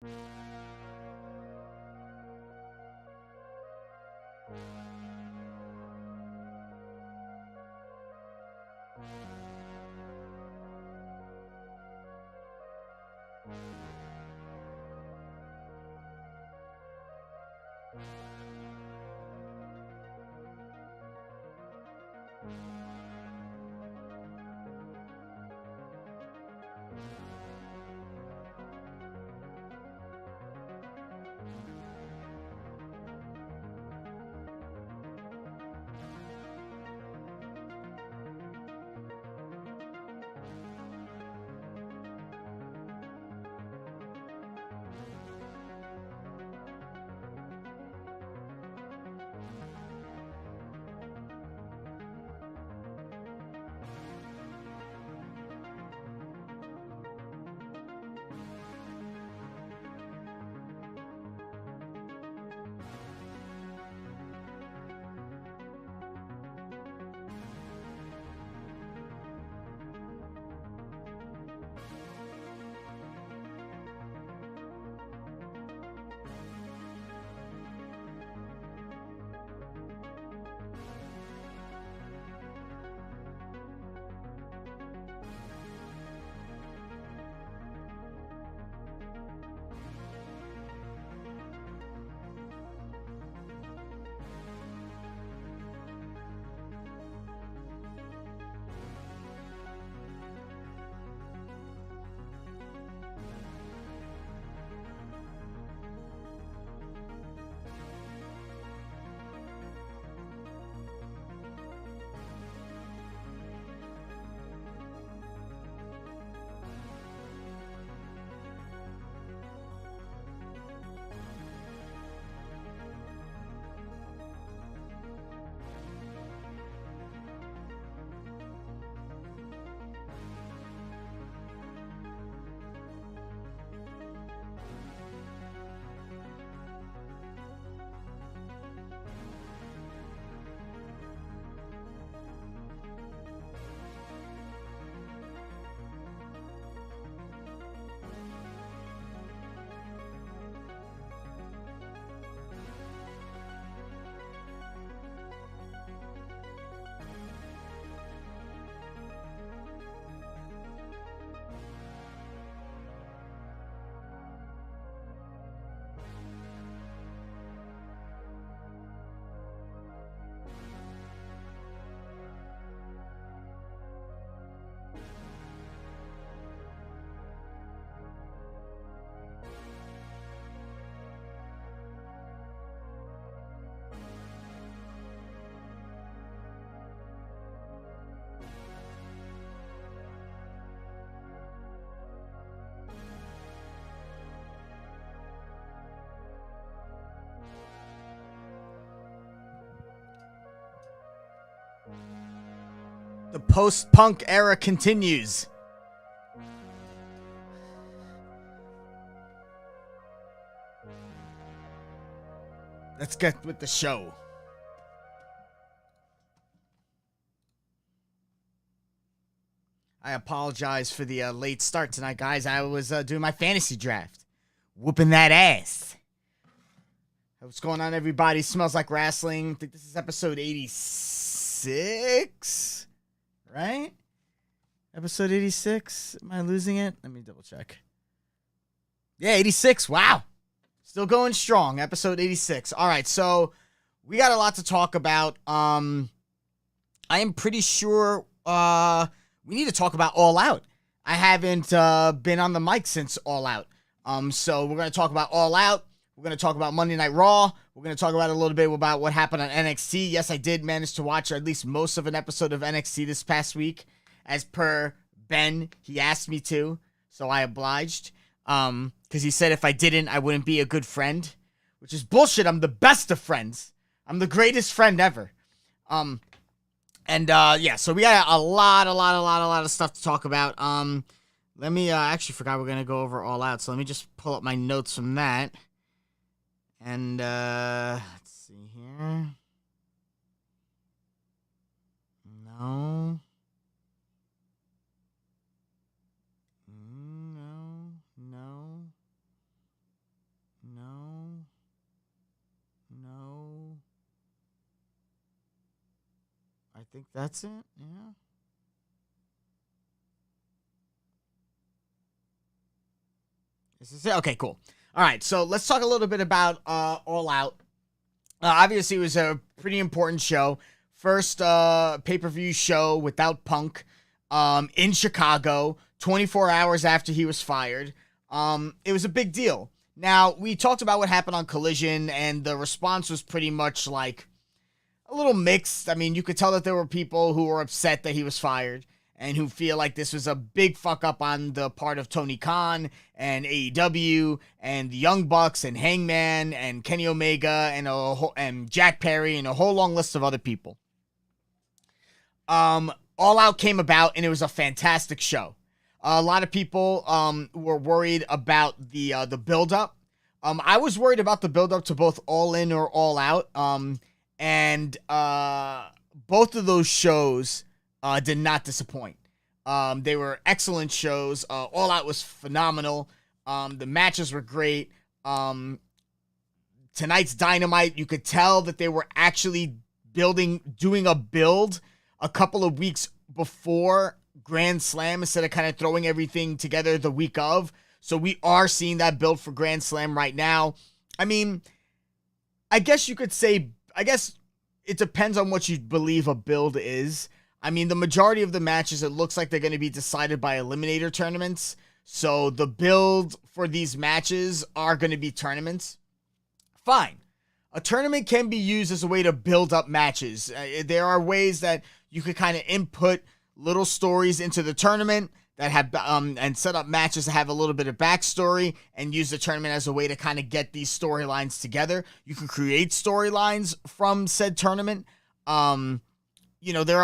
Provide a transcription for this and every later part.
The post-punk era continues. Let's get with the show. I apologize for the late start tonight, guys. I was doing my fantasy draft. Whooping that ass. What's going on, everybody? Smells like wrestling. I think this is episode 86. Right? Episode 86. Am I losing it? Let me double check. Yeah, 86. Wow. Still going strong. Episode 86. All right, so we got a lot to talk about. I am pretty sure we need to talk about All Out. I haven't been on the mic since All Out. So we're going to talk about All Out. We're going to talk about Monday Night Raw. We're going to talk about a little bit about what happened on NXT. Yes, I did manage to watch at least most of an episode of NXT this past week. As per Ben, he asked me to, so I obliged. Because he said if I didn't, I wouldn't be a good friend. Which is bullshit. I'm the best of friends. I'm the greatest friend ever. Yeah, so we got a lot of stuff to talk about. Let me, actually forgot we're going to go over All Out. So let me just pull up my notes from that. And, let's see here. No. think that's it. Yeah. Is this it? Okay, cool. All right, so let's talk a little bit about All Out. Obviously, it was a pretty important show. First pay-per-view show without Punk in Chicago, 24 hours after he was fired. It was a big deal. Now, we talked about what happened on Collision, and the response was pretty much like a little mixed. I mean, you could tell that there were people who were upset that he was fired and who feel like this was a big fuck up on the part of Tony Khan and AEW and the Young Bucks and Hangman and Kenny Omega and Jack Perry and a whole long list of other people. All Out came about, and it was a fantastic show. A lot of people were worried about the build-up. I was worried about the build-up to both All In or All Out. And both of those shows did not disappoint. They were excellent shows. All Out was phenomenal. The matches were great. Tonight's Dynamite, you could tell that they were actually doing a build a couple of weeks before Grand Slam instead of kind of throwing everything together the week of. So we are seeing that build for Grand Slam right now. I mean, I guess it depends on what you believe a build is. I mean, the majority of the matches, it looks like they're going to be decided by eliminator tournaments. So the build for these matches are going to be tournaments. Fine. A tournament can be used as a way to build up matches. There are ways that you could kind of input little stories into the tournament that have and set up matches that have a little bit of backstory and use the tournament as a way to kind of get these storylines together. You can create storylines from said tournament. There are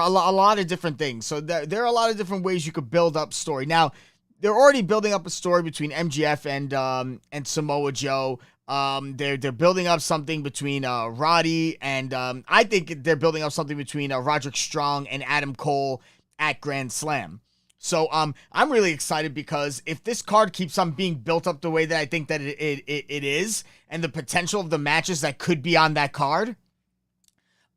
a lot of different things. So there are a lot of different ways you could build up story. Now, they're already building up a story between MGF and Samoa Joe. They're building up something between Roddy and I think they're building up something between Roderick Strong and Adam Cole at Grand Slam. So I'm really excited because if this card keeps on being built up the way that I think that it is, and the potential of the matches that could be on that card,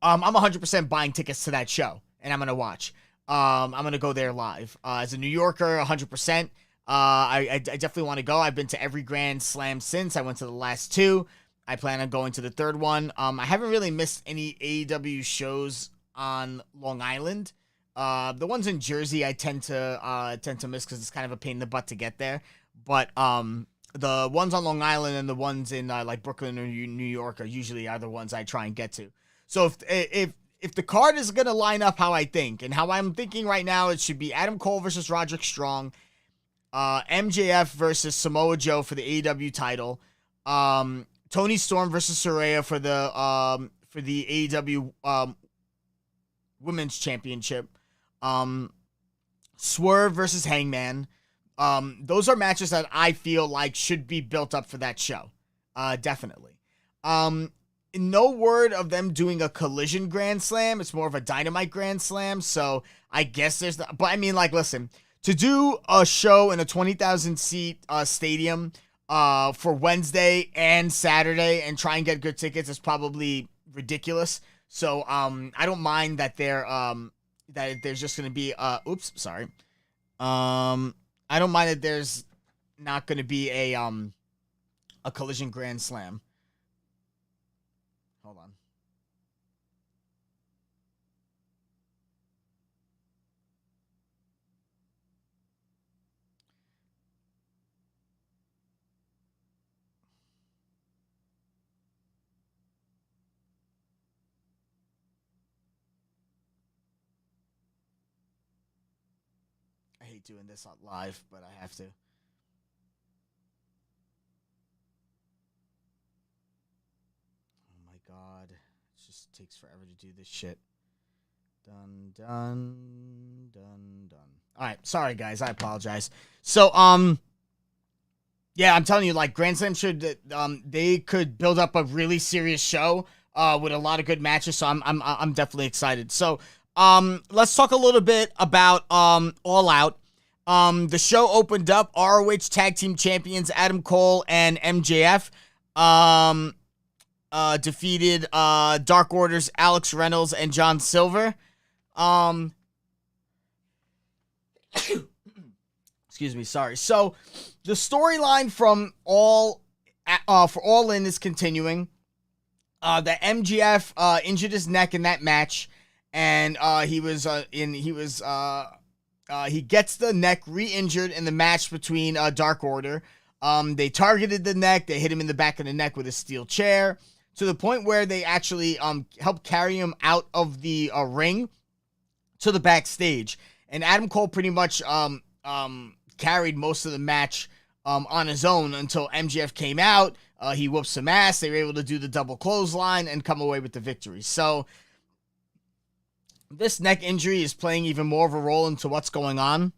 I'm 100% buying tickets to that show, and I'm going to watch. I'm going to go there live. As a New Yorker, 100%. I definitely want to go. I've been to every Grand Slam since. I went to the last two. I plan on going to the third one. I haven't really missed any AEW shows on Long Island. The ones in Jersey I tend to miss because it's kind of a pain in the butt to get there. But the ones on Long Island and the ones in like Brooklyn or New York are the ones I try and get to. So if the card is gonna line up how I think and how I'm thinking right now, it should be Adam Cole versus Roderick Strong, MJF versus Samoa Joe for the AEW title, Tony Storm versus Saraya for the AEW Women's Championship. Swerve versus Hangman. Those are matches that I feel like should be built up for that show. Definitely. No word of them doing a Collision Grand Slam. It's more of a Dynamite Grand Slam. So I guess but I mean, like, listen, to do a show in a 20,000 seat stadium for Wednesday and Saturday and try and get good tickets is probably ridiculous. So I don't mind that there's just going to be I don't mind that there's not going to be a Collision Grand Slam. Hold on. I hate doing this on live, but I have to. Oh my god. It just takes forever to do this shit. Done. Alright, sorry guys, I apologize. So, yeah, I'm telling you, like, Grand Slam they could build up a really serious show, with a lot of good matches, so I'm definitely excited. So, let's talk a little bit about, All Out. The show opened up, ROH Tag Team Champions Adam Cole and MJF, defeated, Dark Order's Alex Reynolds and John Silver. Excuse me, sorry. So the storyline from All In is continuing. That MGF injured his neck in that match, and he gets the neck re-injured in the match between Dark Order. They targeted the neck, they hit him in the back of the neck with a steel chair, to the point where they actually helped carry him out of the ring to the backstage. And Adam Cole pretty much carried most of the match on his own until MJF came out. He whooped some ass. They were able to do the double clothesline and come away with the victory. So this neck injury is playing even more of a role into what's going on.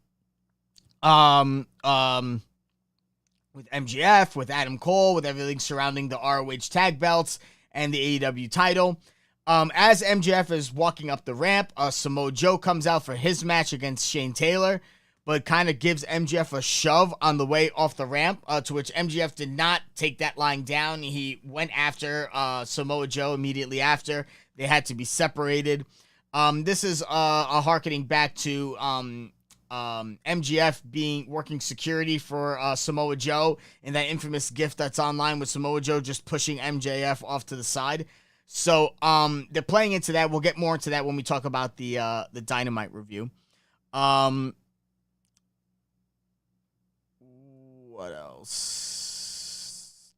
With MJF, with Adam Cole, with everything surrounding the ROH tag belts and the AEW title. As MJF is walking up the ramp, Samoa Joe comes out for his match against Shane Taylor, but kind of gives MJF a shove on the way off the ramp, to which MJF did not take that lying down. He went after Samoa Joe immediately after. They had to be separated. This is a harkening back to MJF working security for Samoa Joe in that infamous gif that's online with Samoa Joe just pushing MJF off to the side. So they're playing into that. We'll get more into that when we talk about the Dynamite review. What else?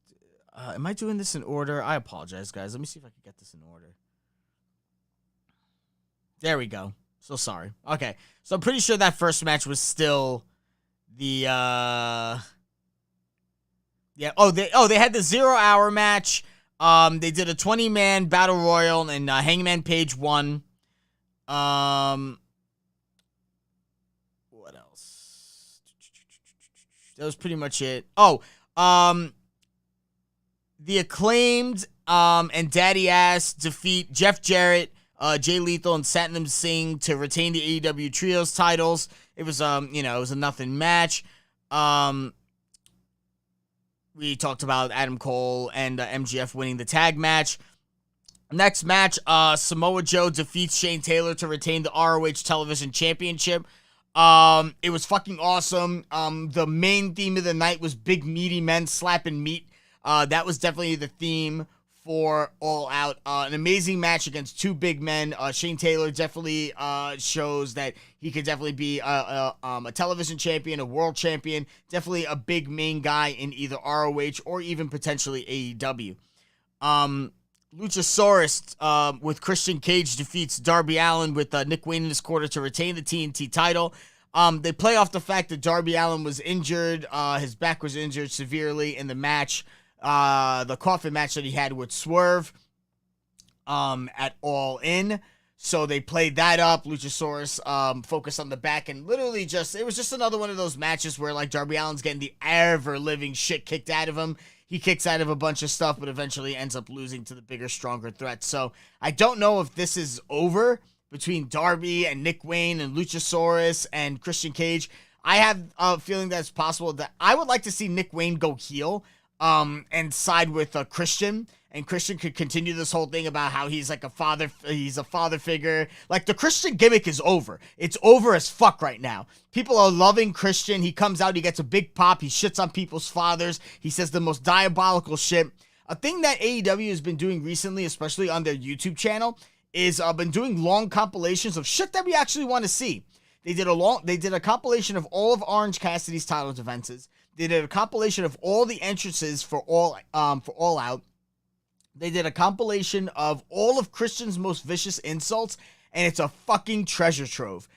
Am I doing this in order? I apologize, guys. Let me see if I can get this in order. There we go. So sorry. Okay. So I'm pretty sure that first match was still the yeah. They had the 0 hour match. They did a 20-man battle royal and Hangman Page won. What else? That was pretty much it. The Acclaimed and Daddy Ass defeat Jeff Jarrett, Jay Lethal, and Satnam Singh to retain the AEW Trios titles. It was it was a nothing match. We talked about Adam Cole and MJF winning the tag match. Next match, Samoa Joe defeats Shane Taylor to retain the ROH Television Championship. It was fucking awesome. The main theme of the night was big meaty men slapping meat. That was definitely the theme for All Out. An amazing match against two big men. Shane Taylor definitely shows that he could definitely be a television champion, a world champion, definitely a big main guy in either ROH or even potentially AEW. Luchasaurus with Christian Cage defeats Darby Allin with Nick Wayne in his corner to retain the TNT title. They play off the fact that Darby Allin was injured. His back was injured severely in the match. The coffin match that he had with Swerve at All In. So they played that up. Luchasaurus focused on the back and literally it was just another one of those matches where like Darby Allin's getting the ever-living shit kicked out of him. He kicks out of a bunch of stuff, but eventually ends up losing to the bigger, stronger threat. So I don't know if this is over between Darby and Nick Wayne and Luchasaurus and Christian Cage. I have a feeling that it's possible that I would like to see Nick Wayne go heel and side with Christian, and Christian could continue this whole thing about how he's like he's a father figure. Like, the Christian gimmick is over. It's over as fuck right now. People are loving Christian. He comes out, he gets a big pop, he shits on people's fathers, he says the most diabolical shit. A thing that AEW has been doing recently, especially on their YouTube channel, is been doing long compilations of shit that we actually want to see. They did a compilation of all of Orange Cassidy's title defenses. They did a compilation of all the entrances for All Out. They did a compilation of all of Christian's most vicious insults, and it's a fucking treasure trove.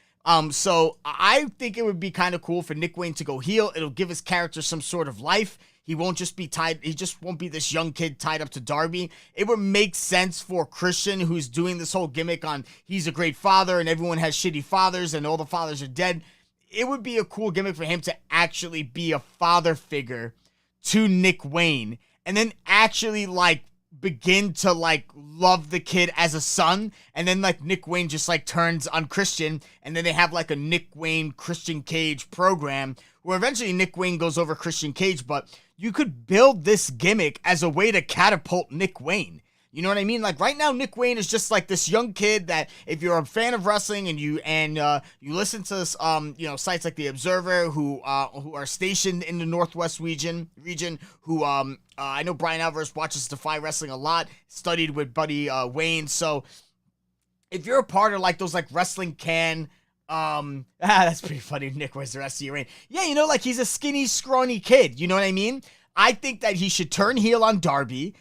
So I think it would be kind of cool for Nick Wayne to go heel. It'll give his character some sort of life. He won't just be tied. He just won't be this young kid tied up to Darby. It would make sense for Christian, who's doing this whole gimmick on he's a great father and everyone has shitty fathers and all the fathers are dead. It would be a cool gimmick for him to actually be a father figure to Nick Wayne and then actually like begin to like love the kid as a son, and then like Nick Wayne just like turns on Christian, and then they have like a Nick Wayne Christian Cage program where eventually Nick Wayne goes over Christian Cage. But you could build this gimmick as a way to catapult Nick Wayne. You know what I mean? Like right now, Nick Wayne is just like this young kid that if you're a fan of wrestling and you listen to sites like The Observer who are stationed in the Northwest region who I know Brian Alvarez watches Defy Wrestling a lot, studied with Buddy Wayne. So if you're a part of like those like wrestling that's pretty funny. Nick wears the rest of your reign. Yeah, you know, like he's a skinny, scrawny kid. You know what I mean? I think that he should turn heel on Darby.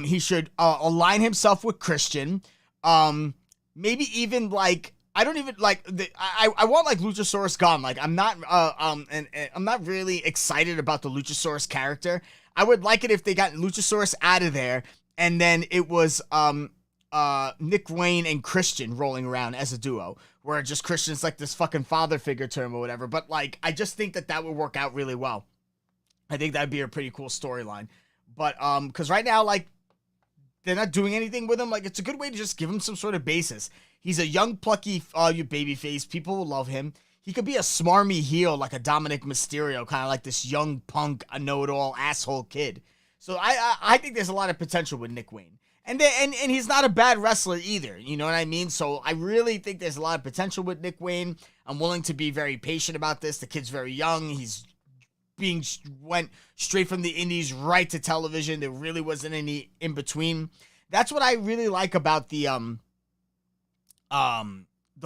He should align himself with Christian. Maybe even like I don't even like I want like Luchasaurus gone. Like I'm not and I'm not really excited about the Luchasaurus character. I would like it if they got Luchasaurus out of there and then it was Nick Wayne and Christian rolling around as a duo, where just Christian's like this fucking father figure to him or whatever. But like I just think that would work out really well. I think that'd be a pretty cool storyline. But because right now, like, they're not doing anything with him. Like, it's a good way to just give him some sort of basis. He's a young, plucky babyface. People will love him. He could be a smarmy heel, like a Dominic Mysterio, kind of like this young punk, a know-it-all asshole kid. So I think there's a lot of potential with Nick Wayne. And he's not a bad wrestler either. You know what I mean? So I really think there's a lot of potential with Nick Wayne. I'm willing to be very patient about this. The kid's very young. He's went straight from the indies right to television. There really wasn't any in between. That's what I really like about the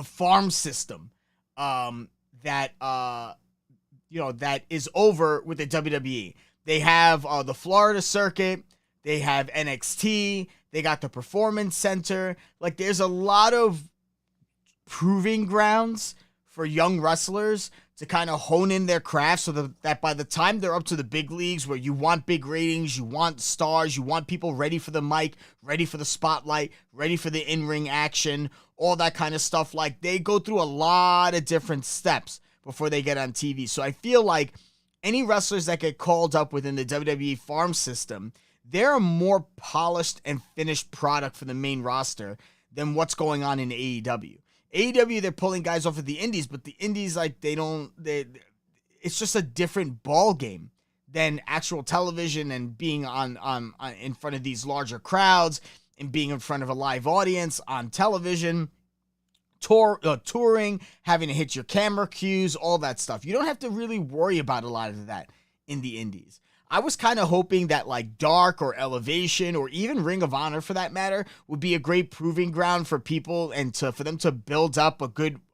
farm system that is over with the WWE. They have the Florida circuit, they have NXT, they got the Performance Center. Like there's a lot of proving grounds for young wrestlers to kind of hone in their craft so that by the time they're up to the big leagues where you want big ratings, you want stars, you want people ready for the mic, ready for the spotlight, ready for the in-ring action, all that kind of stuff. Like they go through a lot of different steps before they get on TV. So I feel like any wrestlers that get called up within the WWE farm system, they're a more polished and finished product for the main roster than what's going on in AEW. AEW, they're pulling guys off of the indies, but the indies, like, it's just a different ball game than actual television and being on in front of these larger crowds and being in front of a live audience on television, touring, having to hit your camera cues, all that stuff. You don't have to really worry about a lot of that in the indies. I was kind of hoping that like Dark or Elevation or even Ring of Honor for that matter would be a great proving ground for people and for them to build up a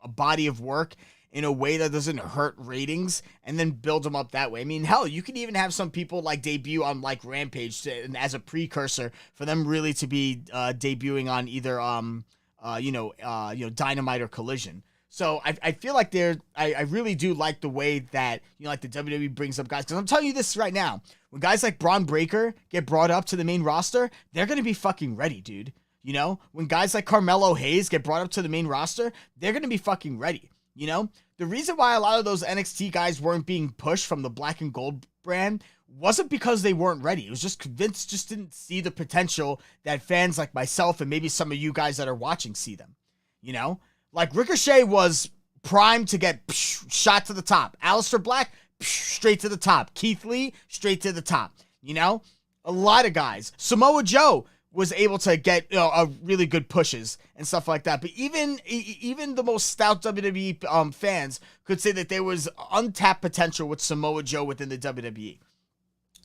body of work in a way that doesn't hurt ratings and then build them up that way. I mean, hell, you could even have some people like debut on like Rampage as a precursor for them really to be debuting on either Dynamite or Collision. So I feel like I really do like the way that, like the WWE brings up guys. Because I'm telling you this right now. When guys like Braun Breaker get brought up to the main roster, they're going to be fucking ready, dude. You know? When guys like Carmelo Hayes get brought up to the main roster, they're going to be fucking ready. You know? The reason why a lot of those NXT guys weren't being pushed from the Black and Gold brand wasn't because they weren't ready. It was just Vince just didn't see the potential that fans like myself and maybe some of you guys that are watching see them. You know? Like, Ricochet was primed to get shot to the top. Aleister Black, straight to the top. Keith Lee, straight to the top. You know? A lot of guys. Samoa Joe was able to get really good pushes and stuff like that. But even the most stout WWE fans could say that there was untapped potential with Samoa Joe within the WWE.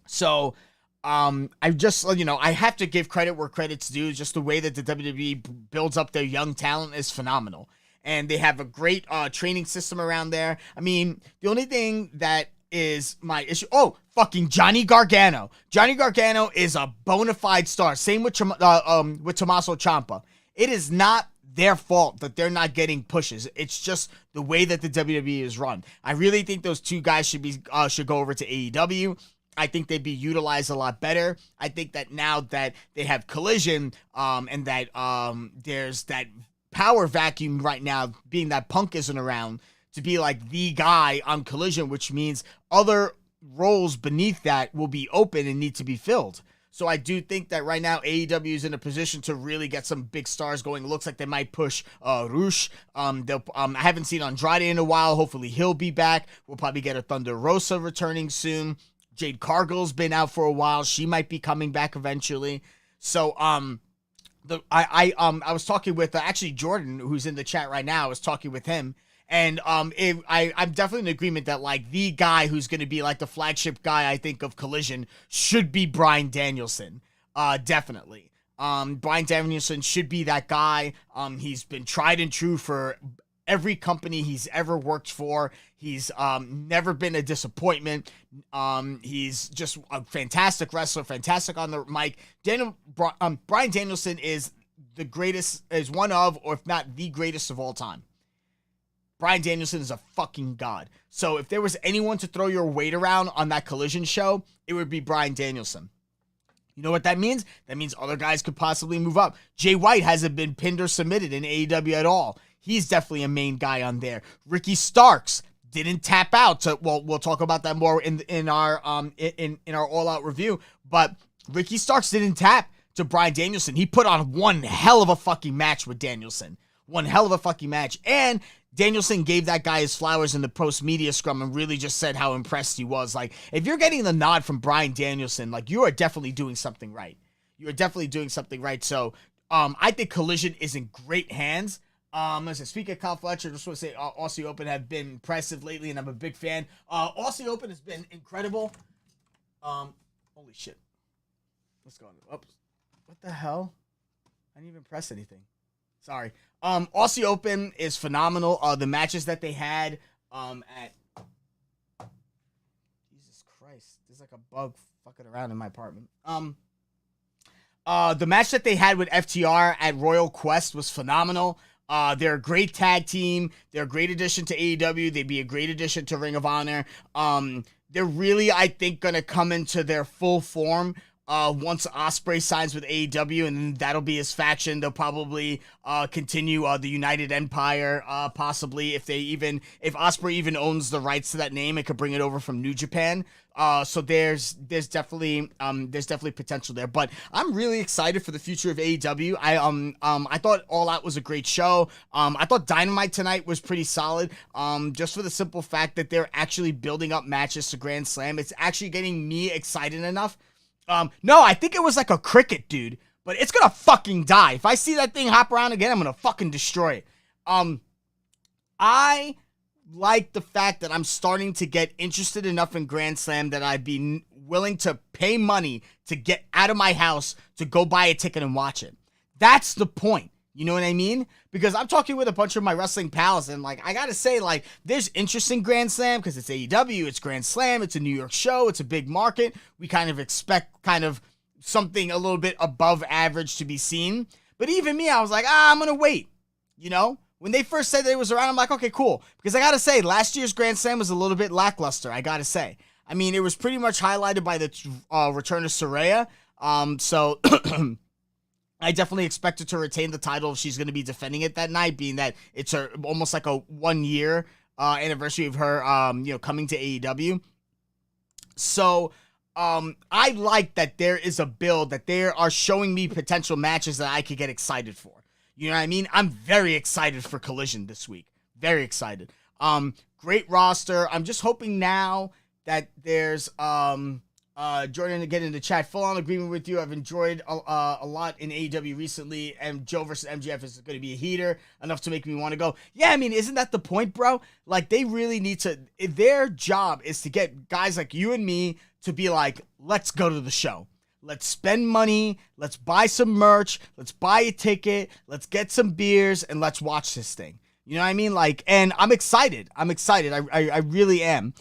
So, I just, I have to give credit where credit's due. Just the way that the WWE builds up their young talent is phenomenal. And they have a great training system around there. I mean, the only thing that is my issue... Oh, fucking Johnny Gargano. Johnny Gargano is a bona fide star. Same with Tommaso Ciampa. It is not their fault that they're not getting pushes. It's just the way that the WWE is run. I really think those two guys should go over to AEW. I think they'd be utilized a lot better. I think that now that they have Collision, and that there's that power vacuum right now, being that Punk isn't around to be like the guy on Collision, which means other roles beneath that will be open and need to be filled. So I do think that right now AEW is in a position to really get some big stars going. It looks like they might push Rush. I haven't seen Andrade in a while. Hopefully he'll be back. We'll probably get a Thunder Rosa returning soon. Jade Cargill's been out for a while. She might be coming back eventually. So, I was talking with actually Jordan, who's in the chat right now. I was talking with him, and I'm definitely in agreement that like the guy who's going to be like the flagship guy, I think, of Collision should be Bryan Danielson. Definitely. Bryan Danielson should be that guy. He's been tried and true for every company he's ever worked for. He's never been a disappointment. He's just a fantastic wrestler, fantastic on the mic. Bryan Danielson is the greatest, is one of, or if not the greatest of all time. Bryan Danielson is a fucking god. So if there was anyone to throw your weight around on that Collision show, it would be Bryan Danielson. You know what that means? That means other guys could possibly move up. Jay White hasn't been pinned or submitted in AEW at all. He's definitely a main guy on there. Ricky Starks didn't tap out. Well, we'll talk about that more in our All Out review. But Ricky Starks didn't tap to Bryan Danielson. He put on one hell of a fucking match with Danielson. One hell of a fucking match. And Danielson gave that guy his flowers in the post-media scrum and really just said how impressed he was. Like, if you're getting the nod from Bryan Danielson, like, you are definitely doing something right. You are definitely doing something right. So, I think Collision is in great hands. As I speak of Kyle Fletcher, just want to say Aussie Open have been impressive lately, and I'm a big fan. Aussie Open has been incredible. Holy shit. What's going on? Oops. What the hell? I didn't even press anything. Sorry. Aussie Open is phenomenal. The matches that they had at... Jesus Christ. There's like a bug fucking around in my apartment. The match that they had with FTR at Royal Quest was phenomenal. They're a great tag team. They're a great addition to AEW. They'd be a great addition to Ring of Honor. They're really, I think, going to come into their full form once Ospreay signs with AEW, and that'll be his faction. They'll probably continue the United Empire, possibly if Ospreay even owns the rights to that name, it could bring it over from New Japan. So there's definitely potential there, but I'm really excited for the future of AEW. I thought All Out was a great show. I thought Dynamite tonight was pretty solid. Just for the simple fact that they're actually building up matches to Grand Slam. It's actually getting me excited enough. No, I think it was like a cricket, dude, but it's gonna fucking die. If I see that thing hop around again, I'm gonna fucking destroy it. I like the fact that I'm starting to get interested enough in Grand Slam that I'd be willing to pay money to get out of my house to go buy a ticket and watch it. That's the point. You know what I mean? Because I'm talking with a bunch of my wrestling pals, and like, I gotta say, like, there's interest in Grand Slam because it's AEW, it's Grand Slam, it's a New York show, it's a big market. We kind of expect kind of something a little bit above average to be seen. But even me, I was like, I'm gonna wait. You know? When they first said that it was around, I'm like, okay, cool. Because I gotta say, last year's Grand Slam was a little bit lackluster, I gotta say. I mean, it was pretty much highlighted by the return of Saraya. So I definitely expect her to retain the title if she's going to be defending it that night, being that it's almost like a 1 year anniversary of her, coming to AEW. So I like that there is a build, that they are showing me potential matches that I could get excited for. You know what I mean? I'm very excited for Collision this week. Very excited. Great roster. I'm just hoping now that there's Jordan again in the chat, full on agreement with you. I've enjoyed a lot in AEW recently, and Joe versus MJF is going to be a heater enough to make me want to go. Yeah, I mean, isn't that the point, bro? Like, they really need to, their job is to get guys like you and me to be like, let's go to the show. Let's spend money. Let's buy some merch. Let's buy a ticket. Let's get some beers, and let's watch this thing. You know what I mean? Like, and I'm excited. I really am.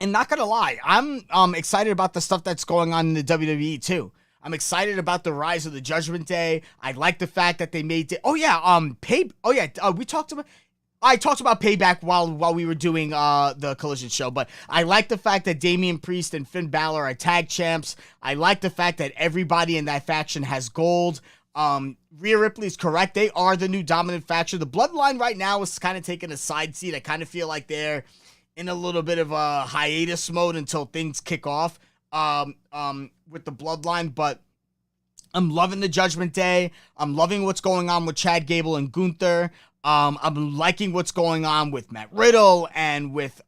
And not gonna lie, I'm excited about the stuff that's going on in the WWE too. I'm excited about the rise of the Judgment Day. I like the fact that they made it. I talked about Payback while we were doing the Collision show, but I like the fact that Damian Priest and Finn Balor are tag champs. I like the fact that everybody in that faction has gold. Rhea Ripley's correct. They are the new dominant faction. The Bloodline right now is kind of taking a side seat. I kind of feel like they're in a little bit of a hiatus mode until things kick off with the Bloodline, but I'm loving the Judgment Day. I'm loving what's going on with Chad Gable and Gunther. I'm liking what's going on with Matt Riddle and with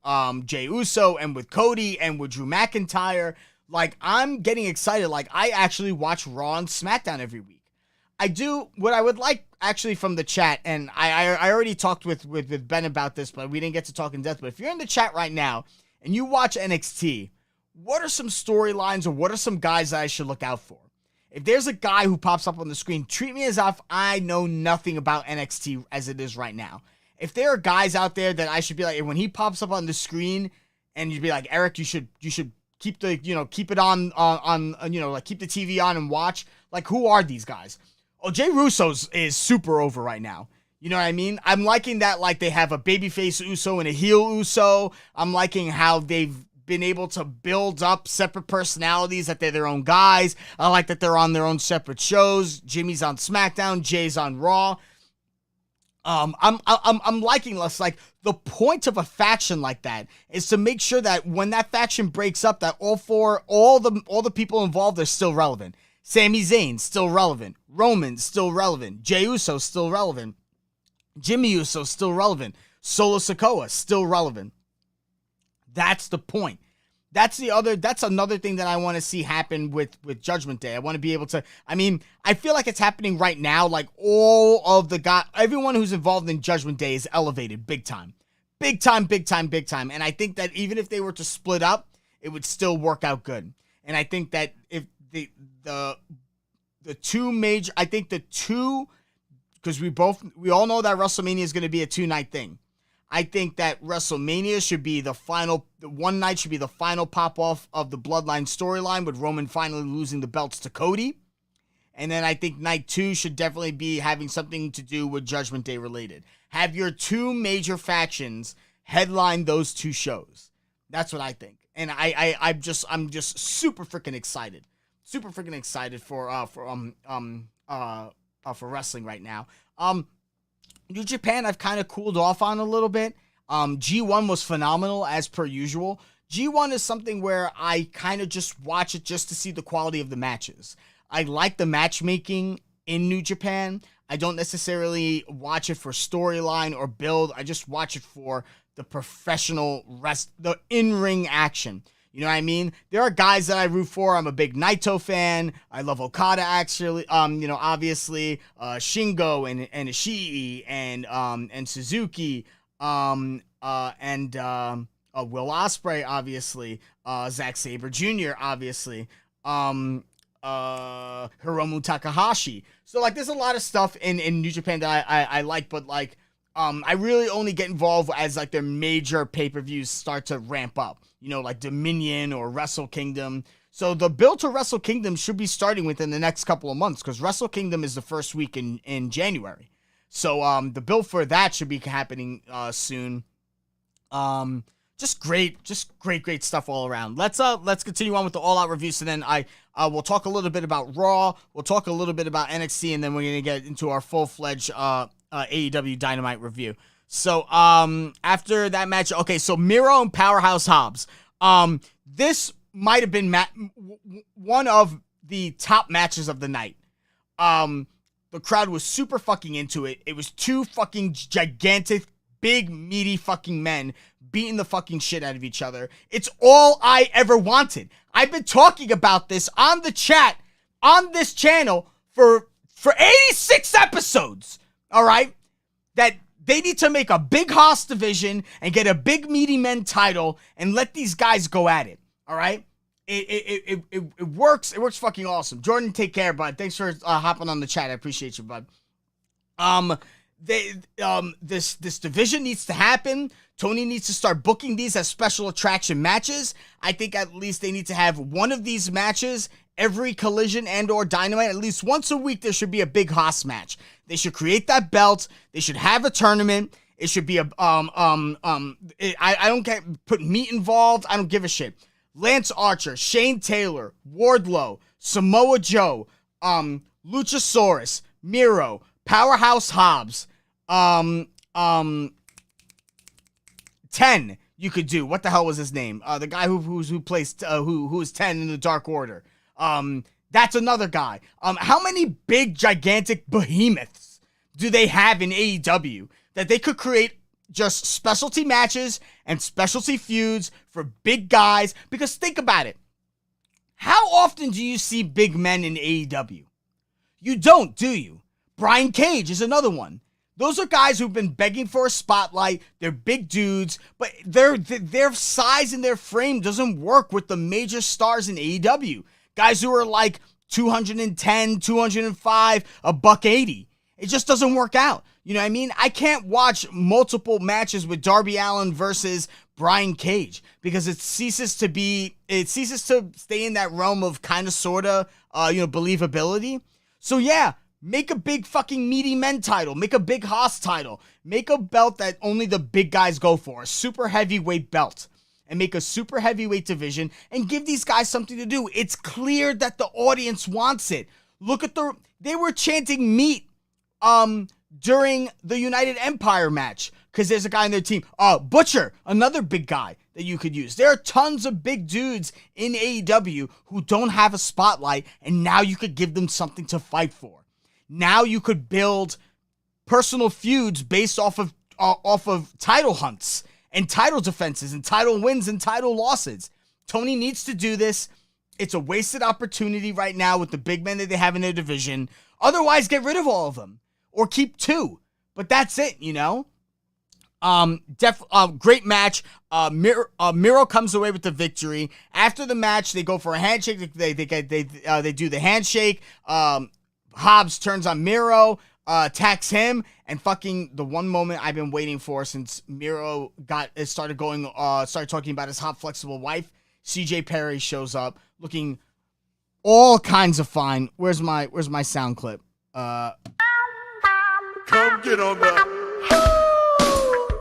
Jey Uso and with Cody and with Drew McIntyre. Like, I'm getting excited. Like, I actually watch Raw and SmackDown every week. I do what I would like actually from the chat, and I already talked with Ben about this, but we didn't get to talk in depth. But if you're in the chat right now and you watch NXT, what are some storylines or what are some guys that I should look out for? If there's a guy who pops up on the screen, treat me as if I know nothing about NXT as it is right now. If there are guys out there that I should be like, when he pops up on the screen, and you'd be like, Eric, you should keep the, keep it on, like keep the TV on and watch. Like, who are these guys? Oh, Jey Russo is super over right now. You know what I mean? I'm liking that, like, they have a babyface Uso and a heel Uso. I'm liking how they've been able to build up separate personalities, that they're their own guys. I like that they're on their own separate shows. Jimmy's on SmackDown, Jay's on Raw. I'm liking less. Like, the point of a faction like that is to make sure that when that faction breaks up, that all the people involved are still relevant. Sami Zayn still relevant. Roman still relevant. Jey Uso still relevant. Jimmy Uso still relevant. Solo Sikoa still relevant. That's the point. That's another thing that I want to see happen with Judgment Day. I want to be able to, I feel like it's happening right now. Like, all of the guys, everyone who's involved in Judgment Day is elevated big time. Big time, big time, big time. And I think that even if they were to split up, it would still work out good. And I think that if the two major, because we all know that WrestleMania is going to be a 2-night thing. I think that WrestleMania should be the one night should be the final pop-off of the Bloodline storyline, with Roman finally losing the belts to Cody. And then I think night 2 should definitely be having something to do with Judgment Day related. Have your two major factions headline those two shows. That's what I think. And I'm just super freaking excited. Super freaking excited for wrestling right now. New Japan, I've kind of cooled off on a little bit. G1 was phenomenal as per usual. G1 is something where I kind of just watch it just to see the quality of the matches. I like the matchmaking in New Japan. I don't necessarily watch it for storyline or build. I just watch it for the professional the in-ring action. You know what I mean? There are guys that I root for. I'm a big Naito fan. I love Okada, actually. Obviously, Shingo and Ishii and Suzuki, and Will Ospreay, obviously. Zack Sabre Jr., obviously. Hiromu Takahashi. So, like, there's a lot of stuff in New Japan that I like, but, like, I really only get involved as, like, their major pay-per-views start to ramp up. Like Dominion or Wrestle Kingdom. So the build to Wrestle Kingdom should be starting within the next couple of months, because Wrestle Kingdom is the first week in January. So the build for that should be happening soon. Just great stuff all around. Let's continue on with the All Out review. So then we'll talk a little bit about Raw. We'll talk a little bit about NXT, and then we're gonna get into our full-fledged AEW Dynamite review. So, after that match, okay, so Miro and Powerhouse Hobbs. This might have been one of the top matches of the night. The crowd was super fucking into it. It was two fucking gigantic, big, meaty fucking men beating the fucking shit out of each other. It's all I ever wanted. I've been talking about this on the chat, on this channel, for 86 episodes, all right? That they need to make a big Haas division and get a big meaty men title and let these guys go at it. All right. It works. It works fucking awesome. Jordan, take care, bud. Thanks for hopping on the chat. I appreciate you, bud. This division needs to happen. Tony needs to start booking these as special attraction matches. I think at least they need to have one of these matches every Collision and or Dynamite. At least once a week, there should be a big Haas match. They should create that belt. They should have a tournament. It should be I don't put meat involved. I don't give a shit. Lance Archer, Shane Taylor, Wardlow, Samoa Joe, Luchasaurus, Miro, Powerhouse Hobbs, 10 you could do. What the hell was his name? The guy who plays who is 10 in the Dark Order. That's another guy. How many big, gigantic behemoths do they have in AEW that they could create just specialty matches and specialty feuds for big guys? Because think about it. How often do you see big men in AEW? You don't, do you? Brian Cage is another one. Those are guys who've been begging for a spotlight. They're big dudes, but their size and their frame doesn't work with the major stars in AEW. Guys who are like 210, 205, a $180. It just doesn't work out. You know what I mean? I can't watch multiple matches with Darby Allin versus Brian Cage because it ceases to stay in that realm of kind of sorta believability. So yeah, make a big fucking meaty men title, make a big Haas title, make a belt that only the big guys go for, a super heavyweight belt, and make a super heavyweight division and give these guys something to do. It's clear that the audience wants it. Look at they were chanting meat during the United Empire match because there's a guy on their team. Butcher, another big guy that you could use. There are tons of big dudes in AEW who don't have a spotlight, and now you could give them something to fight for. Now you could build personal feuds based off of title hunts and title defenses and title wins and title losses. Tony needs to do this. It's a wasted opportunity right now with the big men that they have in their division. Otherwise, get rid of all of them or keep 2. But that's it, you know? Great match. Miro comes away with the victory. After the match, they go for a handshake. They do the handshake. Hobbs turns on Miro, attacks him, and fucking the one moment I've been waiting for since Miro started talking about his hot, flexible wife. CJ Perry shows up looking all kinds of fine. Where's my sound clip? Come get on the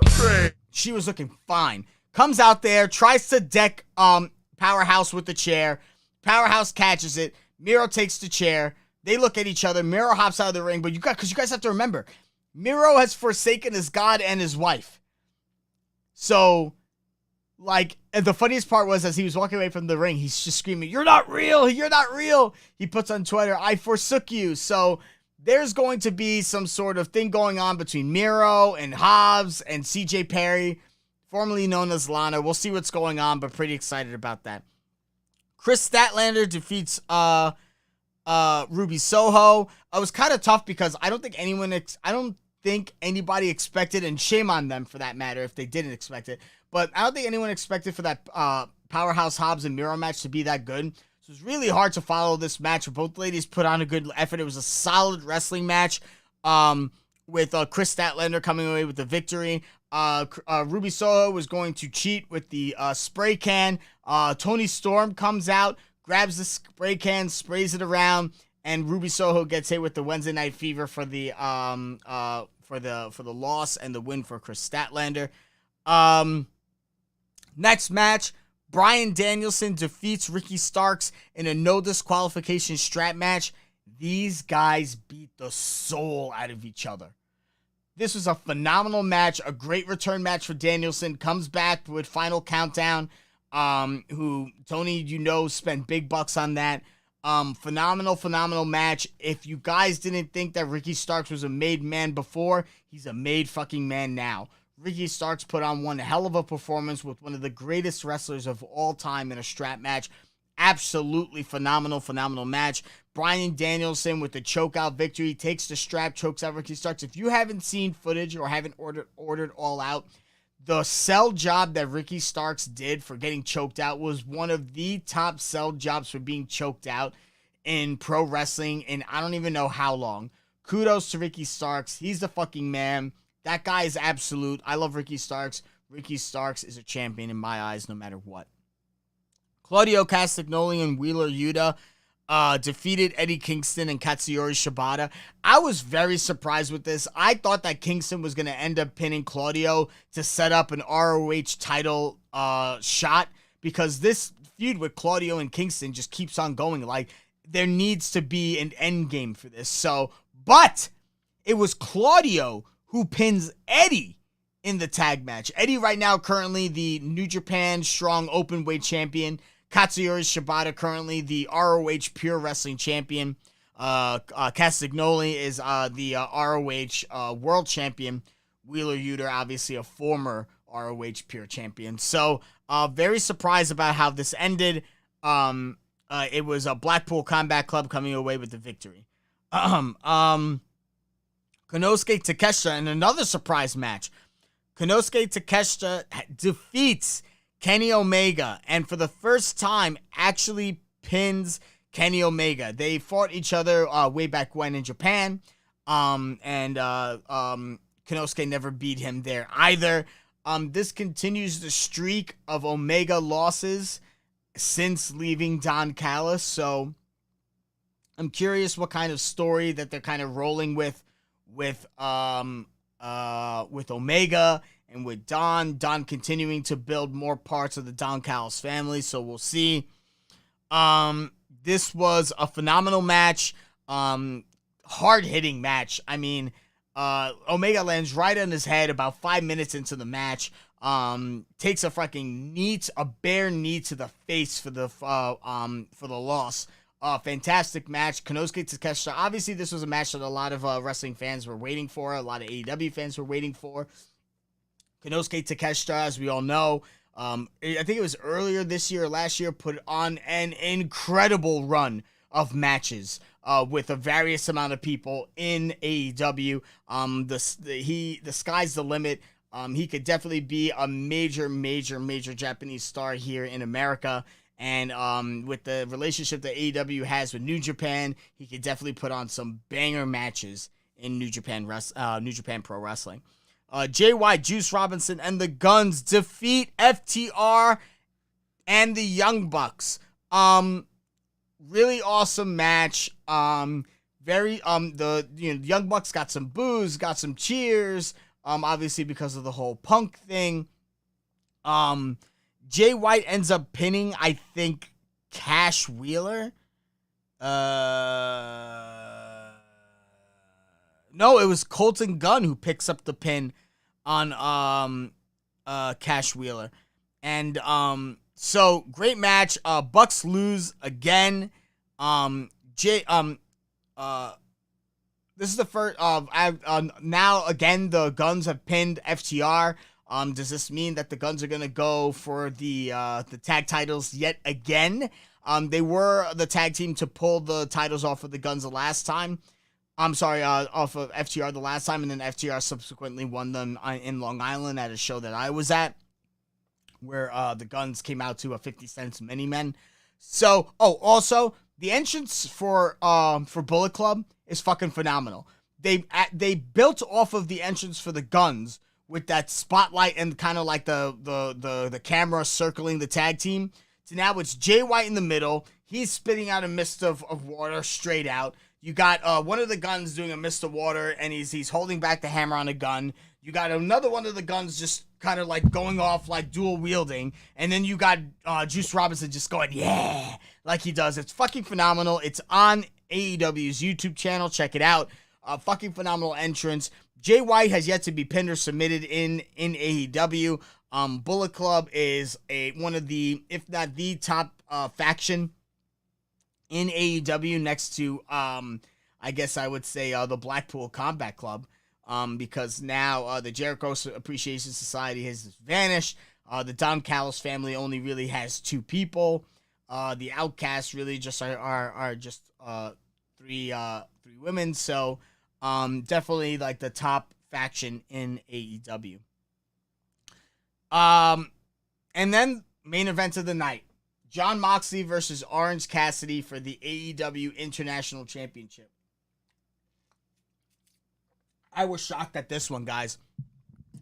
train. She was looking fine. Comes out there, tries to deck Powerhouse with the chair. Powerhouse catches it. Miro takes the chair. They look at each other. Miro hops out of the ring, but you guys have to remember, Miro has forsaken his God and his wife. So, like, the funniest part was as he was walking away from the ring, he's just screaming, "You're not real! You're not real!" He puts on Twitter, "I forsook you." So there's going to be some sort of thing going on between Miro and Hobbs and CJ Perry, formerly known as Lana. We'll see what's going on, but pretty excited about that. Chris Statlander defeats Ruby Soho. It was kind of tough because I don't think anybody expected, and shame on them for that matter if they didn't expect it, but I don't think anyone expected for that Powerhouse Hobbs and Miro match to be that good. So it's really hard to follow this match. Both ladies put on a good effort. It was a solid wrestling match with Chris Statlander coming away with the victory. Ruby Soho was going to cheat with the spray can. Tony Storm comes out, grabs the spray can, sprays it around, and Ruby Soho gets hit with the Wednesday Night Fever for the loss and the win for Chris Statlander. Next match, Bryan Danielson defeats Ricky Starks in a no disqualification strap match. These guys beat the soul out of each other. This was a phenomenal match, a great return match for Danielson. Comes back with Final Countdown, who Tony, spent big bucks on that. Phenomenal match. If you guys didn't think that Ricky Starks was a made man before, he's a made fucking man now. Ricky Starks put on one hell of a performance with one of the greatest wrestlers of all time in a strap match. Absolutely phenomenal match. Bryan Danielson with the chokeout victory takes the strap, chokes out Ricky Starks. If you haven't seen footage or haven't ordered All Out, the sell job that Ricky Starks did for getting choked out was one of the top sell jobs for being choked out in pro wrestling in I don't even know how long. Kudos to Ricky Starks. He's the fucking man. That guy is absolute. I love Ricky Starks. Ricky Starks is a champion in my eyes no matter what. Claudio Castagnoli and Wheeler Yuta defeated Eddie Kingston and Katsuyori Shibata. I was very surprised with this. I thought that Kingston was going to end up pinning Claudio to set up an ROH title shot because this feud with Claudio and Kingston just keeps on going. Like, there needs to be an end game for this. But it was Claudio who pins Eddie in the tag match. Eddie right now currently the New Japan Strong Openweight Champion. Katsuyori Shibata currently the ROH Pure Wrestling Champion. Castagnoli is the ROH World Champion. Wheeler Yuta, obviously a former ROH Pure Champion. So very surprised about how this ended. it was a Blackpool Combat Club coming away with the victory. Konosuke Takeshita in another surprise match. Konosuke Takeshita defeats Kenny Omega, and for the first time actually pins Kenny Omega. They fought each other way back when in Japan, and Konosuke never beat him there either. This continues the streak of Omega losses since leaving Don Callis, so I'm curious what kind of story that they're kind of rolling with Omega and with Don continuing to build more parts of the Don Callis family, so we'll see. This was a phenomenal match, hard-hitting match. I mean, Omega lands right on his head about 5 minutes into the match, takes a bare knee to the face for the loss. Fantastic match. Konosuke Takeshita. Obviously, this was a match that a lot of wrestling fans were waiting for. A lot of AEW fans were waiting for. Konosuke Takeshita, as we all know, I think it was earlier this year or last year, put on an incredible run of matches with a various amount of people in AEW. The sky's the limit. He could definitely be a major Japanese star here in America. And with the relationship that AEW has with New Japan, he could definitely put on some banger matches in New Japan Pro Wrestling. JY, Juice Robinson, and the Guns defeat FTR and the Young Bucks. Really awesome match. The Young Bucks got some boos, got some cheers. Obviously because of the whole Punk thing. Jay White ends up pinning, I think, Cash Wheeler. No, it was Colton Gunn who picks up the pin on Cash Wheeler. And so great match. Bucks lose again. This is the first now again the Guns have pinned FTR. Does this mean that the Guns are going to go for the tag titles yet again? They were the tag team to pull the titles off of the Guns the last time. Off of FTR the last time, and then FTR subsequently won them in Long Island at a show that I was at, where the Guns came out to a 50 Cent Mini-Men. So, also, the entrance for Bullet Club is fucking phenomenal. They built off of the entrance for the Guns with that spotlight and kind of like the camera circling the tag team. So now it's Jay White in the middle. He's spitting out a mist of water straight out. You got one of the Guns doing a mist of water, and he's holding back the hammer on a gun. You got another one of the Guns just kind of like going off like dual wielding. And then you got Juice Robinson just going, yeah, like he does. It's fucking phenomenal. It's on AEW's YouTube channel. Check it out. Fucking phenomenal entrance. Jay White has yet to be pinned or submitted in AEW. Bullet Club is one of the, if not the top faction in AEW, next to, I guess I would say, the Blackpool Combat Club, because now the Jericho Appreciation Society has vanished. The Don Callis family only really has two people. The Outcasts really just are just three women. So definitely like the top faction in AEW. And then main event of the night. Jon Moxley versus Orange Cassidy for the AEW International Championship. I was shocked at this one, guys.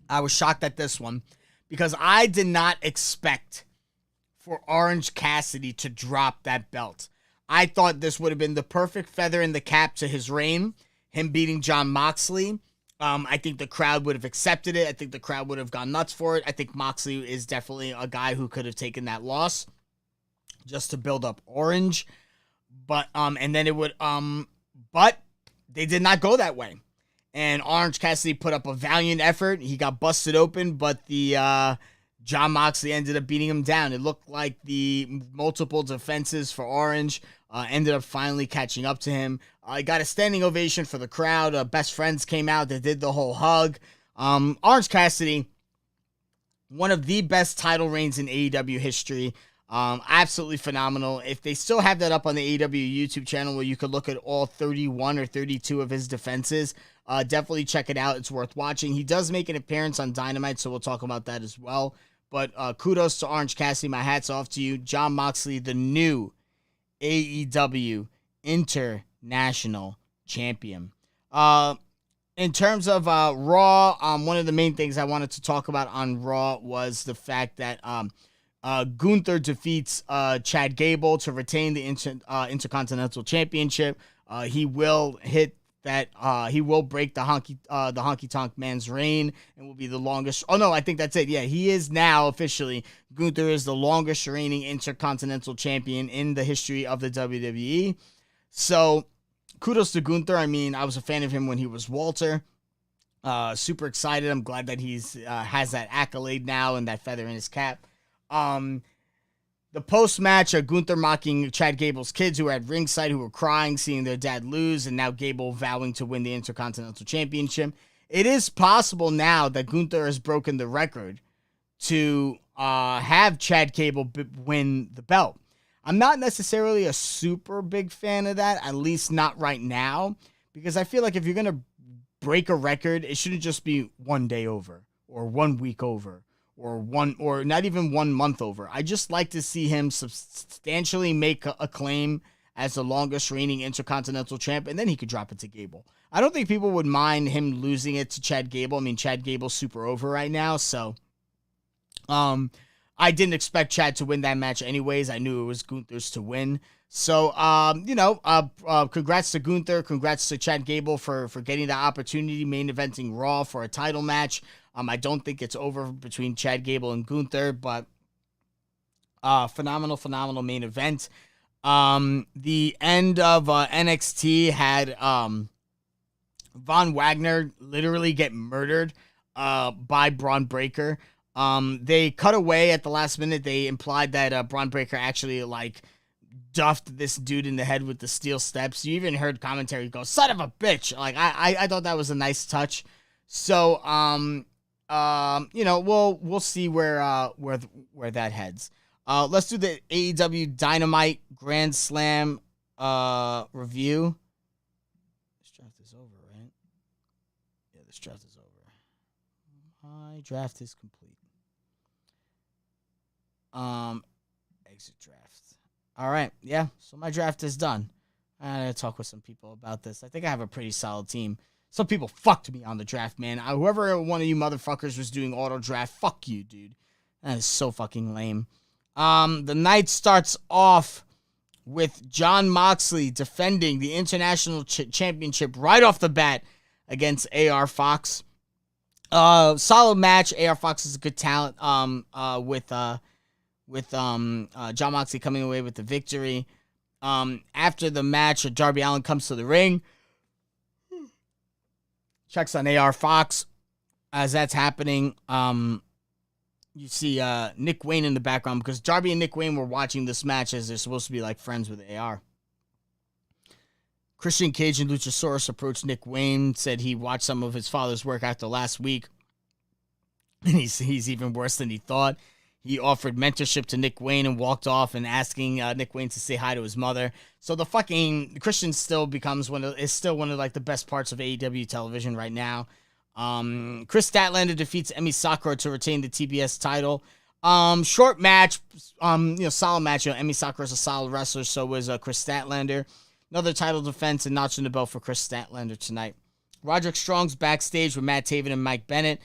I was shocked at this one because I did not expect for Orange Cassidy to drop that belt. I thought this would have been the perfect feather in the cap to his reign, him beating Jon Moxley. I think the crowd would have accepted it. I think the crowd would have gone nuts for it. I think Moxley is definitely a guy who could have taken that loss just to build up Orange. But and then it would but they did not go that way. And Orange Cassidy put up a valiant effort. He got busted open, but the Jon Moxley ended up beating him down. It looked like the multiple defenses for Orange ended up finally catching up to him. I got a standing ovation for the crowd. Best Friends came out. They did the whole hug. Orange Cassidy, one of the best title reigns in AEW history. Absolutely phenomenal. If they still have that up on the AEW YouTube channel where you could look at all 31 or 32 of his defenses, definitely check it out. It's worth watching. He does make an appearance on Dynamite, so we'll talk about that as well. But kudos to Orange Cassidy. My hat's off to you. Jon Moxley, the new AEW International Champion. In terms of Raw, one of the main things I wanted to talk about on Raw was the fact that Gunther defeats Chad Gable to retain the Intercontinental Championship. He will hit that. He will break the Honky Tonk Man's reign and will be the longest. Oh no, I think that's it. Yeah, he is now officially. Gunther is the longest reigning Intercontinental Champion in the history of the WWE. So kudos to Gunther. I mean, I was a fan of him when he was Walter. Super excited. I'm glad that he's has that accolade now and that feather in his cap. The post-match, Gunther mocking Chad Gable's kids who were at ringside, who were crying, seeing their dad lose, and now Gable vowing to win the Intercontinental Championship. It is possible now that Gunther has broken the record to have Chad Gable win the belt. I'm not necessarily a super big fan of that, at least not right now, because I feel like if you're going to break a record, it shouldn't just be 1 day over or 1 week over. Or not even 1 month over. I just like to see him substantially make a claim as the longest reigning Intercontinental Champ, and then he could drop it to Gable. I don't think people would mind him losing it to Chad Gable. I mean, Chad Gable's super over right now, so I didn't expect Chad to win that match anyways. I knew it was Gunther's to win. So, congrats to Gunther. Congrats to Chad Gable for getting the opportunity, main eventing Raw for a title match. I don't think it's over between Chad Gable and Gunther, but phenomenal main event. The end of NXT had Von Wagner literally get murdered by Braun Breaker. They cut away at the last minute. They implied that Braun Breaker actually duffed this dude in the head with the steel steps. You even heard commentary go, "Son of a bitch!" Like I thought that was a nice touch. So we'll see where that heads. Let's do the AEW Dynamite Grand Slam review. This draft is over, right? Yeah, this draft is over. My draft is complete. Exit draft. All right, yeah. So my draft is done. I gotta talk with some people about this. I think I have a pretty solid team. Some people fucked me on the draft, man. Whoever one of you motherfuckers was doing auto draft, fuck you, dude. That is so fucking lame. The night starts off with Jon Moxley defending the International Championship right off the bat against AR Fox. Solid match. AR Fox is a good talent. With Jon Moxley coming away with the victory. After the match, Darby Allin comes to the ring. Checks on AR Fox. As that's happening, you see Nick Wayne in the background because Darby and Nick Wayne were watching this match as they're supposed to be like friends with AR. Christian Cage and Luchasaurus approached Nick Wayne, said he watched some of his father's work after last week, and he's even worse than he thought. He offered mentorship to Nick Wayne and walked off and asking Nick Wayne to say hi to his mother. So the fucking Christian still becomes one of like the best parts of AEW television right now. Chris Statlander defeats Emi Sakura to retain the TBS title. Short match, solid match. Emi Sakura is a solid wrestler, so was Chris Statlander. Another title defense and notching the belt for Chris Statlander tonight. Roderick Strong's backstage with Matt Taven and Mike Bennett.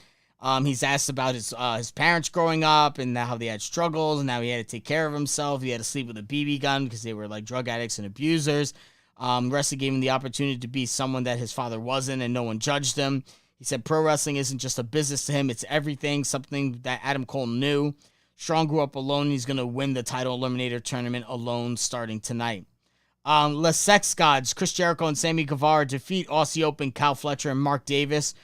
He's asked about his parents growing up and how they had struggles and how he had to take care of himself. He had to sleep with a BB gun because they were like drug addicts and abusers. Wrestling gave him the opportunity to be someone that his father wasn't, and no one judged him. He said pro wrestling isn't just a business to him, it's everything, something that Adam Cole knew. Strong grew up alone. He's going to win the title eliminator tournament alone starting tonight. Les Sex Gods, Chris Jericho and Sammy Guevara defeat Aussie Open, Kyle Fletcher and Mark Davis.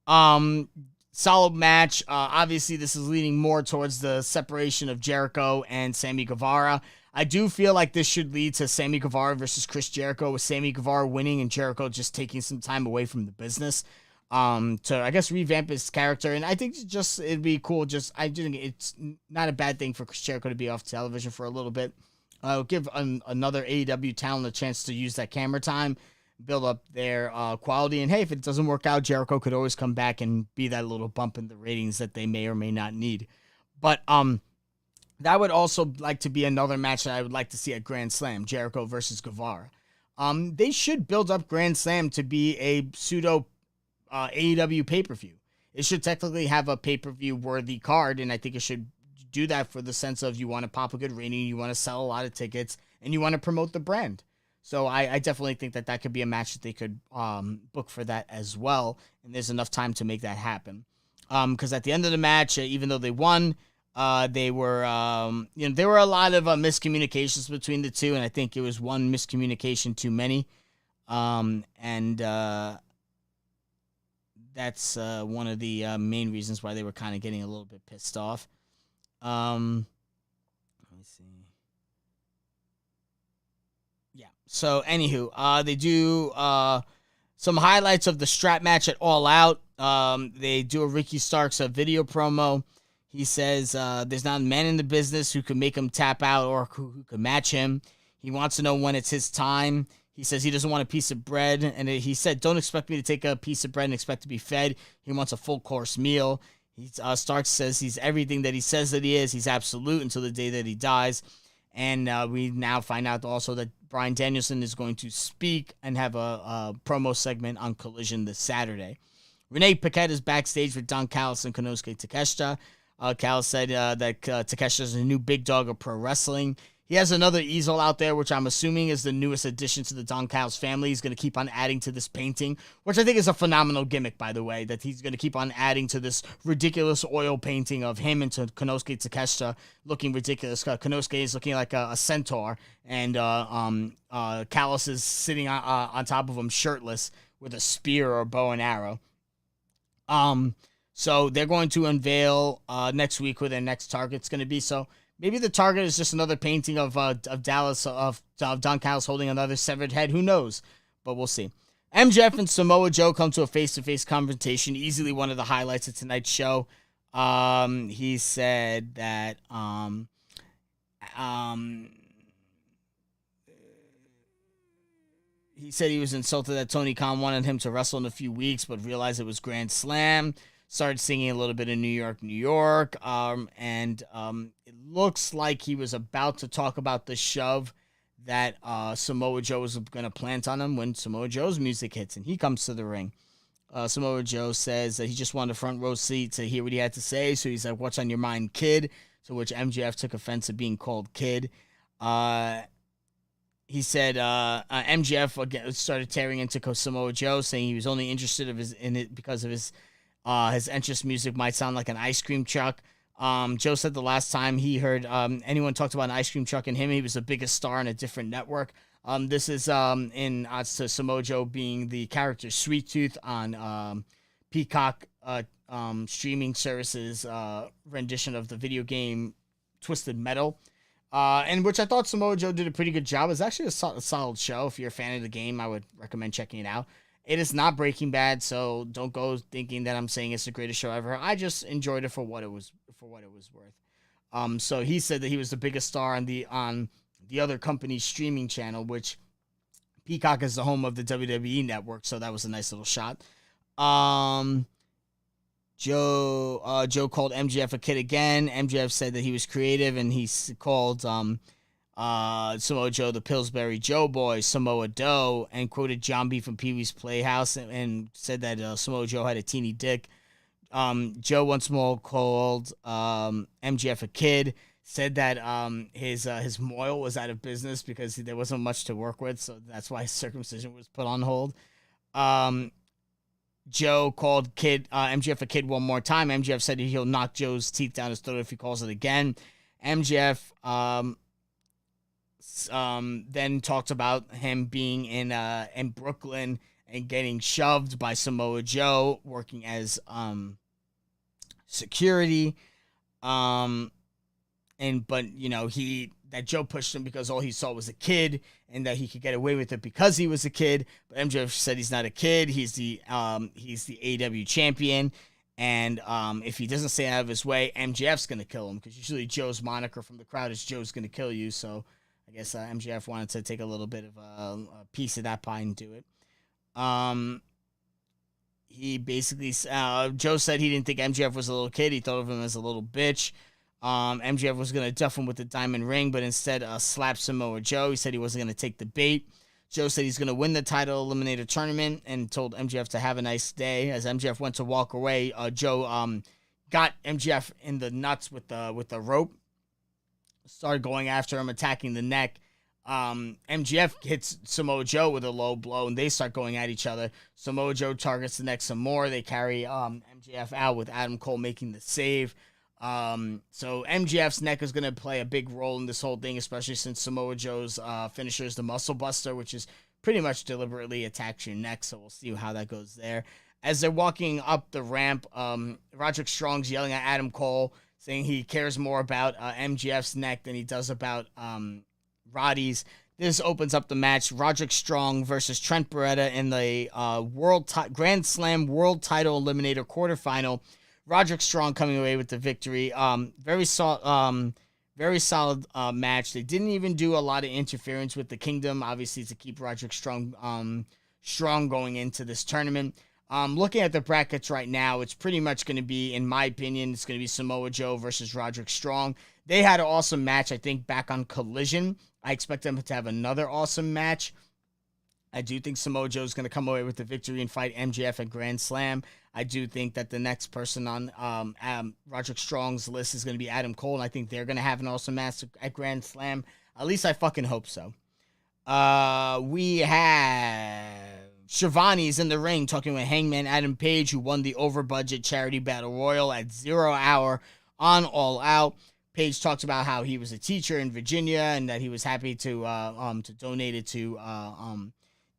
Solid match. Obviously, this is leading more towards the separation of Jericho and Sammy Guevara. I do feel like this should lead to Sammy Guevara versus Chris Jericho, with Sammy Guevara winning and Jericho just taking some time away from the business. to I guess revamp his character, and I think just it'd be cool. I think it's not a bad thing for Chris Jericho to be off television for a little bit. Give another AEW talent a chance to use that camera time, build up their quality, and hey, if it doesn't work out, Jericho could always come back and be that little bump in the ratings that they may or may not need. But that would also like to be another match that I would like to see at Grand Slam, Jericho versus Guevara. They should build up Grand Slam to be a pseudo AEW pay-per-view. It should technically have a pay-per-view worthy card, and I think it should do that for the sense of you want to pop a good rating, you want to sell a lot of tickets, and you want to promote the brand. So I definitely think that could be a match that they could book for that as well, and there's enough time to make that happen. Because at the end of the match, even though they won, there were a lot of miscommunications between the two, and I think it was one miscommunication too many. That's one of the main reasons why they were kind of getting a little bit pissed off. Let me see. Yeah. So, anywho, they do some highlights of the strap match at All Out. They do a Ricky Starks video promo. He says there's not a man in the business who can make him tap out or who could match him. He wants to know when it's his time. He says he doesn't want a piece of bread, and he said, don't expect me to take a piece of bread and expect to be fed. He wants a full-course meal. Starks says he's everything that he says that he is. He's absolute until the day that he dies. And we now find out also that Bryan Danielson is going to speak and have a promo segment on Collision this Saturday. Renee Paquette is backstage with Don Callis and Konosuke Takeshita. Callis said that Takeshita is a new big dog of pro wrestling. He has another easel out there, which I'm assuming is the newest addition to the Don Callis family. He's going to keep on adding to this painting, which I think is a phenomenal gimmick, by the way, that he's going to keep on adding to this ridiculous oil painting of him and to Konosuke Takeshita looking ridiculous. Konosuke is looking like a centaur, and Callis is sitting on top of him shirtless with a spear or bow and arrow. So they're going to unveil next week who their next target's going to be. So maybe the target is just another painting of Dallas of Don Callis holding another severed head. Who knows? But we'll see. MJF and Samoa Joe come to a face-to-face confrontation. Easily one of the highlights of tonight's show. He said that he said he was insulted that Tony Khan wanted him to wrestle in a few weeks, but realized it was Grand Slam. Started singing a little bit of New York, New York. And it looks like he was about to talk about the shove that Samoa Joe was going to plant on him when Samoa Joe's music hits and he comes to the ring. Samoa Joe says that he just wanted a front row seat to hear what he had to say. So he's like, what's on your mind, kid? To which MJF took offense at being called kid. He said MJF again started tearing into Samoa Joe, saying he was only interested in it because of his entrance music might sound like an ice cream truck. Joe said the last time he heard anyone talked about an ice cream truck and him, he was the biggest star on a different network. This is in odds to Samoa Joe being the character Sweet Tooth on Peacock streaming services rendition of the video game Twisted Metal. And which I thought Samoa Joe did a pretty good job. It's actually a solid show. If you're a fan of the game, I would recommend checking it out. It is not Breaking Bad, so don't go thinking that I'm saying it's the greatest show ever. I just enjoyed it for what it was worth. So he said that he was the biggest star on the other company's streaming channel, which Peacock is the home of the WWE network. So that was a nice little shot. Joe called MJF a kid again. MJF said that he was creative, and he called Samoa Joe the Pillsbury Joe Boy, Samoa Doe, and quoted John B. from Pee-wee's Playhouse and said that Samoa Joe had a teeny dick. Joe once more called MJF a kid, said that his moil was out of business because there wasn't much to work with, so that's why his circumcision was put on hold. Joe called MJF a kid one more time. MJF said he'll knock Joe's teeth down his throat if he calls it again. MJF then talked about him being in Brooklyn and getting shoved by Samoa Joe, working as security. But that that Joe pushed him because all he saw was a kid and that he could get away with it because he was a kid. But MJF said he's not a kid. He's the AEW champion. And if he doesn't stay out of his way, MJF's going to kill him because usually Joe's moniker from the crowd is Joe's going to kill you. So I guess MJF wanted to take a little bit of a piece of that pie and do it. He basically, Joe said he didn't think MJF was a little kid. He thought of him as a little bitch. MJF was going to duff him with the diamond ring, but instead slapped Samoa Joe. He said he wasn't going to take the bait. Joe said he's going to win the title eliminator tournament and told MJF to have a nice day. As MJF went to walk away, Joe got MJF in the nuts with the rope. Started going after him, attacking the neck. MJF hits Samoa Joe with a low blow, and they start going at each other. Samoa Joe targets the neck some more. They carry MJF out with Adam Cole making the save. So MJF's neck is going to play a big role in this whole thing, especially since Samoa Joe's finisher is the Muscle Buster, which is pretty much deliberately attacks your neck. So we'll see how that goes there. As they're walking up the ramp, Roderick Strong's yelling at Adam Cole, saying he cares more about MJF's neck than he does about Roddy's. This opens up the match. Roderick Strong versus Trent Beretta in the Grand Slam World Title Eliminator quarterfinal. Roderick Strong coming away with the victory. Very solid match. They didn't even do a lot of interference with the Kingdom, obviously, to keep Roderick Strong strong going into this tournament. Looking at the brackets right now, it's pretty much going to be, in my opinion, it's going to be Samoa Joe versus Roderick Strong. They had an awesome match, I think, back on Collision. I expect them to have another awesome match. I do think Samoa Joe is going to come away with the victory and fight MJF at Grand Slam. I do think that the next person on Roderick Strong's list is going to be Adam Cole, and I think they're going to have an awesome match at Grand Slam. At least I fucking hope so. We have Shivani's in the ring talking with Hangman Adam Page, who won the over-budget charity battle royal at 0 Hour on All Out. Page talks about how he was a teacher in Virginia and that he was happy to donate it to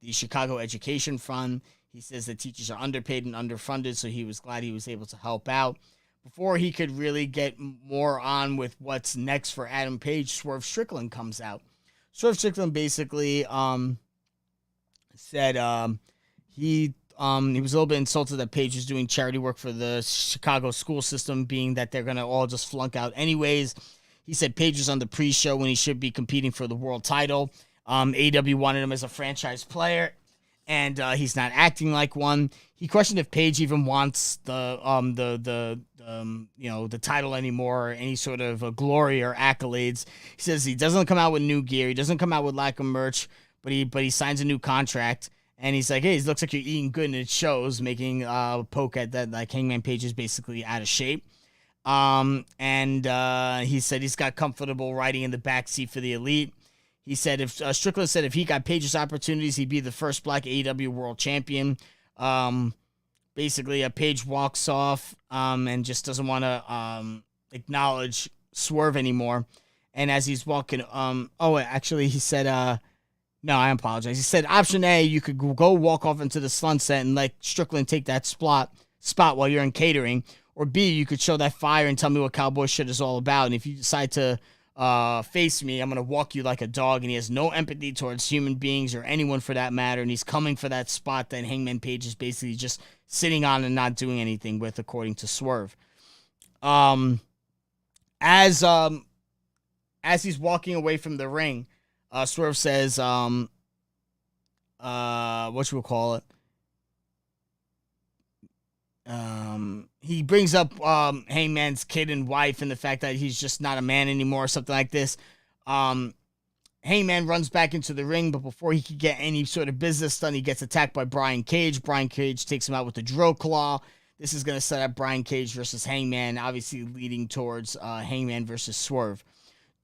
the Chicago Education Fund. He says that teachers are underpaid and underfunded, so he was glad he was able to help out. Before he could really get more on with what's next for Adam Page, Swerve Strickland comes out. Swerve Strickland basically said he was a little bit insulted that Page was doing charity work for the Chicago school system, being that they're going to all just flunk out anyways. He said Page was on the pre-show when he should be competing for the world title. AEW wanted him as a franchise player, and he's not acting like one. He questioned if Page even wants the title anymore, or any sort of glory or accolades. He says he doesn't come out with new gear, he doesn't come out with lack of merch, but he signs a new contract. And he's like, hey, it looks like you're eating good, and it shows, making a poke at that, like Hangman Page is basically out of shape. And he said he's got comfortable riding in the backseat for the Elite. He said Strickland said if he got Page's opportunities, he'd be the first black AEW world champion. Basically, Page walks off and just doesn't want to acknowledge Swerve anymore. And as he's walking, he said, no, I apologize. He said, option A, you could go walk off into the sunset and let Strickland take that spot while you're in catering. Or B, you could show that fire and tell me what cowboy shit is all about. And if you decide to face me, I'm going to walk you like a dog. And he has no empathy towards human beings or anyone for that matter. And he's coming for that spot that Hangman Page is basically just sitting on and not doing anything with, according to Swerve. As he's walking away from the ring, Swerve says, whatchamacallit? He brings up Hangman's kid and wife and the fact that he's just not a man anymore or something like this. Hangman runs back into the ring, but before he could get any sort of business done, he gets attacked by Brian Cage. Brian Cage takes him out with the drill claw. This is going to set up Brian Cage versus Hangman, obviously leading towards Hangman versus Swerve.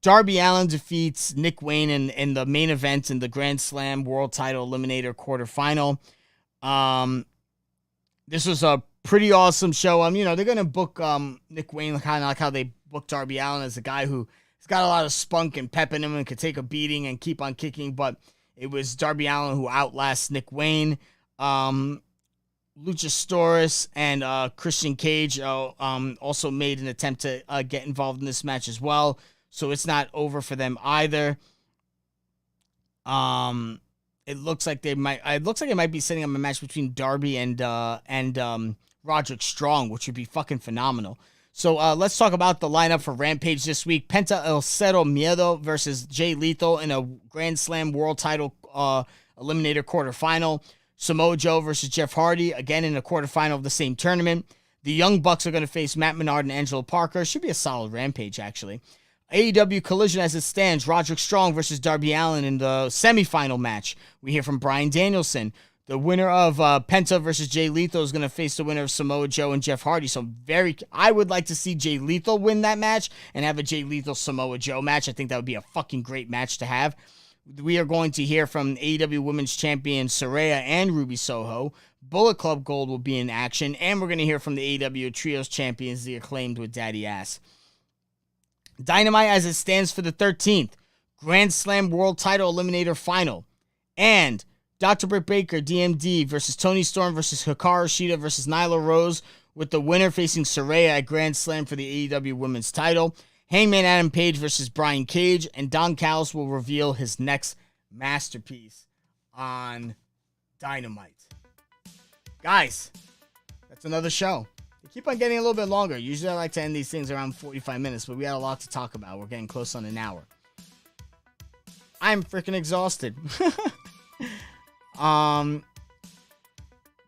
Darby Allin defeats Nick Wayne in the main event in the Grand Slam World Title Eliminator quarterfinal. This was a pretty awesome show. They're going to book Nick Wayne kind of like how they booked Darby Allin as a guy who's got a lot of spunk and pep in him and could take a beating and keep on kicking, but it was Darby Allin who outlasts Nick Wayne. Luchasaurus and Christian Cage also made an attempt to get involved in this match as well. so it's not over for them either. It looks like it might be setting up a match between Darby and Roderick Strong, which would be fucking phenomenal. So let's talk about the lineup for Rampage this week. Penta El Cero Miedo versus Jay Lethal in a Grand Slam World Title Eliminator quarterfinal. Samoa Joe versus Jeff Hardy, again in a quarterfinal of the same tournament. The Young Bucks are going to face Matt Menard and Angelo Parker. Should be a solid Rampage, actually. AEW Collision as it stands, Roderick Strong versus Darby Allin in the semifinal match. We hear from Bryan Danielson. The winner of Penta versus Jay Lethal is going to face the winner of Samoa Joe and Jeff Hardy. So I would like to see Jay Lethal win that match and have a Jay Lethal Samoa Joe match. I think that would be a fucking great match to have. We are going to hear from AEW Women's Champion Saraya and Ruby Soho. Bullet Club Gold will be in action. And we're going to hear from the AEW Trios Champions, the Acclaimed with Daddy Ass. Dynamite as it stands for the 13th. Grand Slam World Title Eliminator Final. And Dr. Britt Baker, DMD, versus Toni Storm versus Hikaru Shida versus Nyla Rose, with the winner facing Saraya at Grand Slam for the AEW Women's title. Hangman Adam Page versus Brian Cage. And Don Callis will reveal his next masterpiece on Dynamite. Guys, that's another show. Keep on getting a little bit longer. Usually I like to end these things around 45 minutes, but we had a lot to talk about. We're getting close on an hour. I'm freaking exhausted.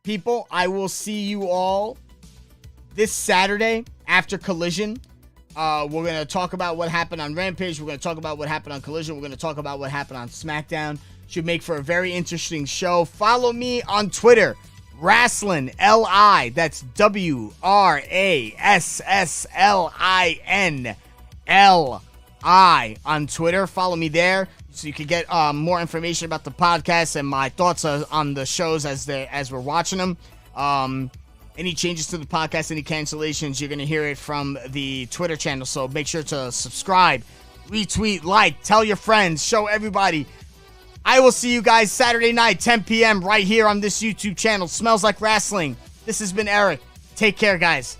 People, I will see you all this Saturday after Collision. We're going to talk about what happened on Rampage. We're going to talk about what happened on Collision. We're going to talk about what happened on SmackDown. Should make for a very interesting show. Follow me on Twitter. Wrasslin, L-I, that's W-R-A-S-S-L-I-N, L-I on Twitter. Follow me there so you can get more information about the podcast and my thoughts on the shows as we're watching them. Any changes to the podcast, any cancellations, you're going to hear it from the Twitter channel. So make sure to subscribe, retweet, like, tell your friends, show everybody. I will see you guys Saturday night, 10 p.m. right here on this YouTube channel. Smells Like Wrestling. This has been Eric. Take care, guys.